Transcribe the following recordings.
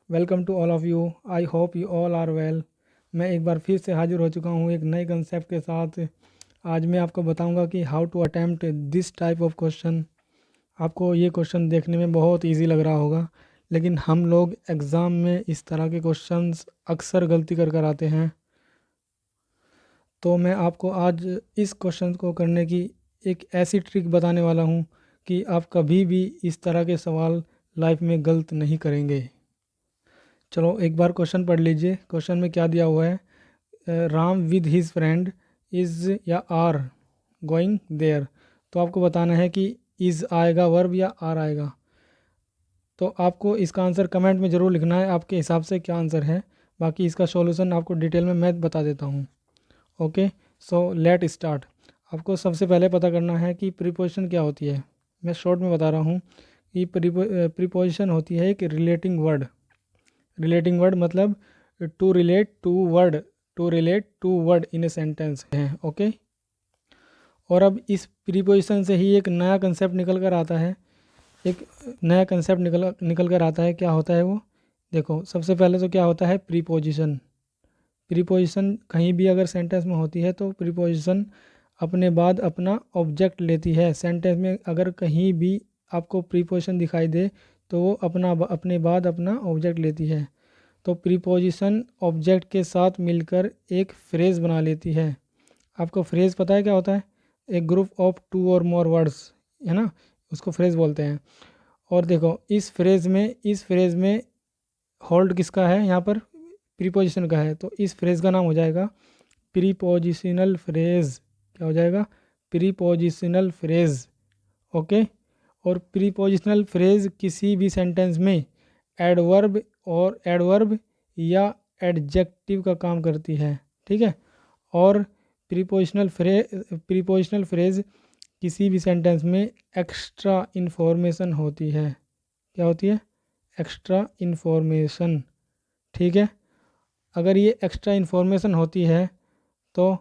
Welcome to all of you. I hope you all are well. मैं एक बार फिर से हाजिर हो चुका हूँ एक नए कंसेप्ट के साथ। आज मैं आपको बताऊंगा कि how to attempt this type of question. आपको ये क्वेश्चन देखने में बहुत इजी लग रहा होगा, लेकिन हम लोग एग्ज़ाम में इस तरह के क्वेश्चंस अक्सर गलती कर कर आते हैं। तो मैं आपको आज इस क्वेश्चन को करने की एक ऐसी ट्रिक बताने वाला हूँ कि आप कभी भी इस तरह के सवाल लाइफ में गलत नहीं करेंगे। चलो एक बार क्वेश्चन पढ़ लीजिए। क्वेश्चन में क्या दिया हुआ है, Ram with his friend is या आर गोइंग देयर। तो आपको बताना है कि इज़ आएगा वर्ब या आर आएगा। तो आपको इसका आंसर कमेंट में ज़रूर लिखना है आपके हिसाब से क्या आंसर है। बाकी इसका सॉल्यूशन आपको डिटेल में मैं बता देता हूँ। Okay, so let start. आपको सबसे पहले पता करना है कि प्रीपोजिशन क्या होती है। मैं शॉर्ट में बता रहा हूँ कि प्रीपोजिशन होती है एक रिलेटिंग वर्ड। रिलेटिंग वर्ड मतलब to relate two word in a sentence है। ओके, और अब इस प्रीपोजिशन से ही एक नया कंसेप्ट निकल कर आता है। एक नया कंसेप्ट निकल कर आता है। क्या होता है वो, देखो सबसे पहले तो क्या होता है प्रीपोजिशन। प्रीपोजिशन कहीं भी अगर सेंटेंस में होती है तो प्रीपोजिशन अपने बाद अपना ऑब्जेक्ट लेती है। सेंटेंस में अगर कहीं भी आपको प्रीपोजिशन दिखाई दे तो वो अपने बाद अपना ऑब्जेक्ट लेती है। तो प्रीपोजिशन ऑब्जेक्ट के साथ मिलकर एक फ्रेज़ बना लेती है। आपको फ्रेज़ पता है क्या होता है? एक ग्रुप ऑफ टू और मोर वर्ड्स, है ना, उसको फ्रेज़ बोलते हैं। और देखो इस फ्रेज़ में होल्ड किसका है, यहाँ पर प्रीपोजिशन का है। तो इस फ्रेज़ का नाम हो जाएगा प्रीपोजिशनल फ्रेज़। क्या हो जाएगा? Prepositional phrase. ओके, और प्रीपोजिशनल फ्रेज़ किसी भी सेंटेंस में एडवर्ब या एडजेक्टिव का काम करती है। ठीक है, और प्रीपोजिशनल फ्रेज़ किसी भी सेंटेंस में एक्स्ट्रा इन्फॉर्मेशन होती है। क्या होती है? Extra information. ठीक है, अगर ये एक्स्ट्रा इन्फॉर्मेशन होती है तो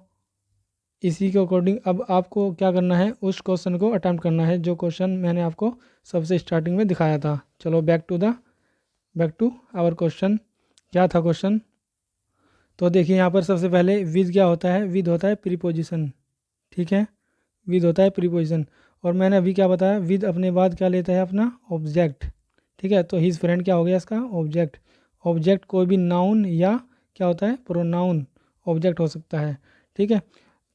इसी के अकॉर्डिंग अब आपको क्या करना है, उस क्वेश्चन को अटेम्प्ट करना है जो क्वेश्चन मैंने आपको सबसे स्टार्टिंग में दिखाया था। चलो बैक टू आवर क्वेश्चन। क्या था क्वेश्चन? तो देखिए यहाँ पर सबसे पहले विद क्या होता है? विद होता है प्रीपोजिशन। ठीक है, विद होता है प्रीपोजिशन। और मैंने अभी क्या बताया, विद अपने बाद क्या लेता है? अपना ऑब्जेक्ट। ठीक है, तो हिज फ्रेंड क्या हो गया इसका? ऑब्जेक्ट। ऑब्जेक्ट कोई भी नाउन या क्या होता है? प्रोनाउन ऑब्जेक्ट हो सकता है। ठीक है,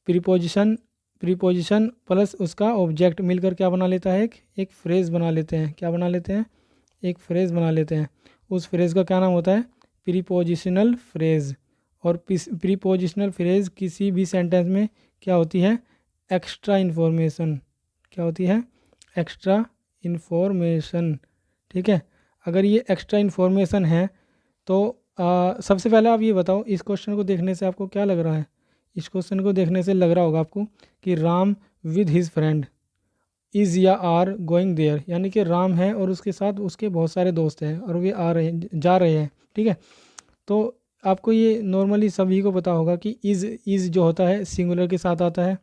प्रीपोजिशन प्लस उसका ऑब्जेक्ट मिलकर क्या बना लेता है? एक फ्रेज़ बना लेते हैं। क्या बना लेते हैं? एक फ्रेज़ बना लेते हैं। उस फ्रेज़ का क्या नाम होता है? Prepositional phrase. और प्रीपोजिशनल फ्रेज़ किसी भी सेंटेंस में क्या होती है? Extra information. क्या होती है? Extra information. ठीक है, अगर ये एक्स्ट्रा इन्फॉर्मेशन है तो सबसे पहले आप ये बताओ, इस क्वेश्चन को देखने से आपको क्या लग रहा है? इस क्वेश्चन को देखने से लग रहा होगा आपको कि Ram with his friend is या आर गोइंग देयर, यानी कि राम है और उसके साथ उसके बहुत सारे दोस्त हैं और वे जा रहे हैं। ठीक है, तो आपको ये नॉर्मली सभी को पता होगा कि इज़ जो होता है सिंगुलर के साथ आता है।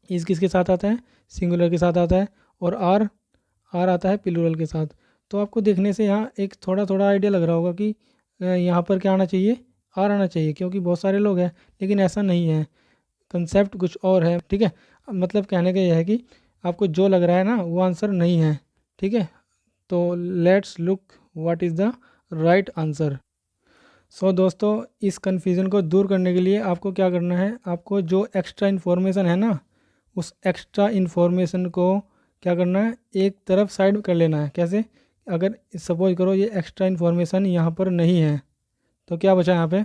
इज़ किसके साथ आता है? सिंगुलर के साथ आता है। और आर आता है प्लूरल के साथ। तो आपको देखने से यहाँ एक थोड़ा थोड़ा आइडिया लग रहा होगा कि यहाँ पर क्या आना चाहिए? आर आना चाहिए, क्योंकि बहुत सारे लोग हैं। लेकिन ऐसा नहीं है, कंसेप्ट कुछ और है। ठीक है, मतलब कहने का यह है कि आपको जो लग रहा है ना वो आंसर नहीं है। ठीक है, तो let's look what is the right answer. So दोस्तों, इस कन्फ्यूज़न को दूर करने के लिए आपको क्या करना है? आपको जो एक्स्ट्रा इन्फॉर्मेशन है ना, उस एक्स्ट्रा इन्फॉर्मेशन को क्या करना है? एक तरफ साइड कर लेना है। कैसे? अगर सपोज करो ये एक्स्ट्रा इन्फॉर्मेशन यहाँ पर नहीं है तो क्या बचा यहाँ पे?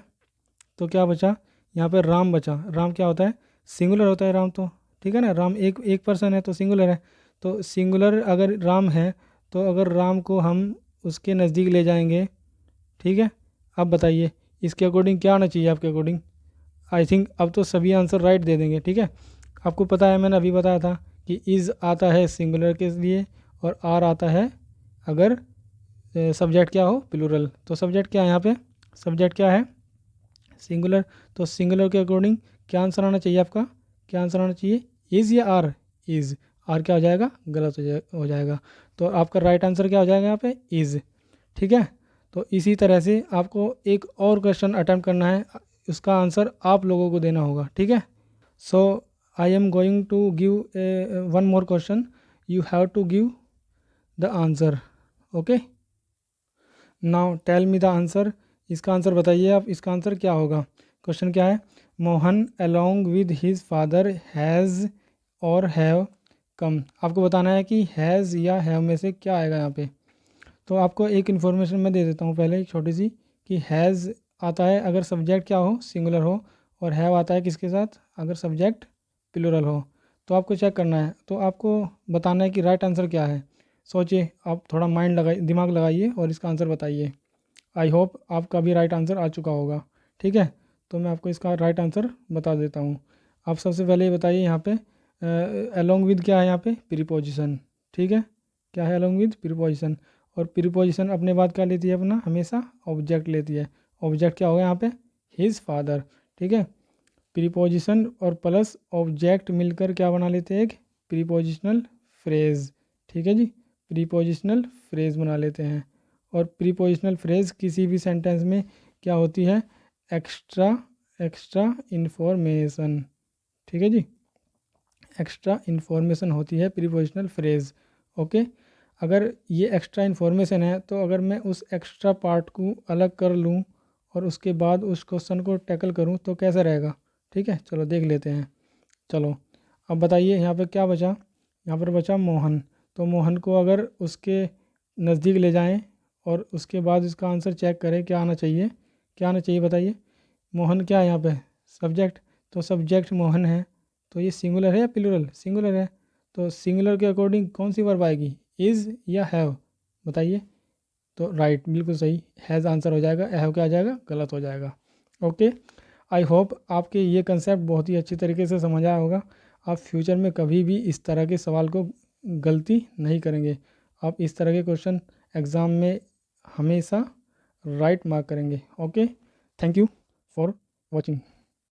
तो क्या बचा? यहाँ पे राम बचा। राम क्या होता है? सिंगुलर होता है राम तो। ठीक है ना, राम एक पर्सन है तो सिंगुलर है। तो सिंगुलर अगर राम है तो अगर राम को हम उसके नज़दीक ले जाएंगे, ठीक है, अब बताइए इसके अकॉर्डिंग क्या आना चाहिए आपके अकॉर्डिंग? आई थिंक अब तो सभी आंसर राइट दे देंगे। ठीक है, आपको पता है मैंने अभी बताया था कि इज़ आता है सिंगुलर के लिए और आर आता है अगर सब्जेक्ट क्या हो? प्लूरल। तो सब्जेक्ट क्या है यहाँ पे? सब्जेक्ट क्या है? सिंगुलर। तो सिंगुलर के अकॉर्डिंग क्या आंसर आना चाहिए आपका? क्या आंसर आना चाहिए? इज़ या आर? इज़। आर क्या हो जाएगा? गलत हो जाएगा। तो आपका राइट आंसर क्या हो जाएगा यहाँ पे? इज़। ठीक है, तो इसी तरह से आपको एक और क्वेश्चन अटेम्प्ट करना है, उसका आंसर आप लोगों को देना होगा, ठीक है। So I am going to give one more question, you have to give the answer, okay. Now tell me the answer, इसका आंसर बताइए आप, इसका आंसर क्या होगा। क्वेश्चन क्या है, Mohan along with his father has or have come. आपको बताना है कि हैज़ या हैव में से क्या आएगा यहाँ पे। तो आपको एक इन्फॉर्मेशन मैं दे देता हूँ पहले, एक छोटी सी, कि हैज़ आता है अगर सब्जेक्ट क्या हो, सिंगुलर हो, और हैव आता है किसके साथ, अगर सब्जेक्ट प्लूरल हो। तो आपको चेक करना है, तो आपको बताना है कि राइट आंसर क्या है। सोचिए, आप थोड़ा माइंड लगाइए, दिमाग लगाइए और इसका आंसर बताइए। आई होप आपका भी राइट आंसर आ चुका होगा, ठीक है। तो मैं आपको इसका राइट आंसर बता देता हूँ। आप सबसे पहले ये बताइए यहाँ पे अलोंग विद क्या है, यहाँ पे प्रीपोजिशन, ठीक है। क्या है अलोंग विद प्रीपोजिशन, और प्रीपोजिशन अपने बाद क्या लेती है, अपना हमेशा ऑब्जेक्ट लेती है। ऑब्जेक्ट क्या होगा यहाँ पे, हिज फादर, ठीक है। प्रीपोजिशन और प्लस ऑब्जेक्ट मिलकर क्या बना लेते हैं, एक प्रीपोजिशनल फ्रेज, ठीक है जी। प्रीपोजिशनल फ्रेज बना लेते हैं। और प्रीपोजिशनल फ्रेज किसी भी सेंटेंस में क्या होती है, एक्स्ट्रा एक्स्ट्रा इन्फॉर्मेशन, ठीक है जी। एक्स्ट्रा इन्फॉर्मेशन होती है प्रीपोजिशनल फ्रेज, ओके। अगर ये एक्स्ट्रा इन्फॉर्मेशन है तो अगर मैं उस एक्स्ट्रा पार्ट को अलग कर लूँ और उसके बाद उस क्वेश्चन को टैकल करूँ तो कैसा रहेगा, ठीक है। चलो देख लेते हैं। चलो अब बताइए यहाँ पे क्या बचा, यहाँ पर बचा मोहन। तो मोहन को अगर उसके नज़दीक ले जाएं और उसके बाद इसका आंसर चेक करें, क्या आना चाहिए, क्या आना चाहिए बताइए। मोहन क्या है यहाँ पे, सब्जेक्ट, तो सब्जेक्ट मोहन है, तो ये सिंगुलर है या प्लूरल, सिंगुलर है। तो सिंगुलर के अकॉर्डिंग कौन सी वर्ब आएगी, इज़ या हैव, बताइए। तो राइट, बिल्कुल सही, हैज़ आंसर हो जाएगा, हैव क्या आ जाएगा, गलत हो जाएगा, ओके। आई होप आपके ये कंसेप्ट बहुत ही अच्छी तरीके से समझ आया होगा। आप फ्यूचर में कभी भी इस तरह के सवाल को गलती नहीं करेंगे। आप इस तरह के क्वेश्चन एग्ज़ाम में हमेशा राइट मार्क करेंगे, okay. Thank you for watching.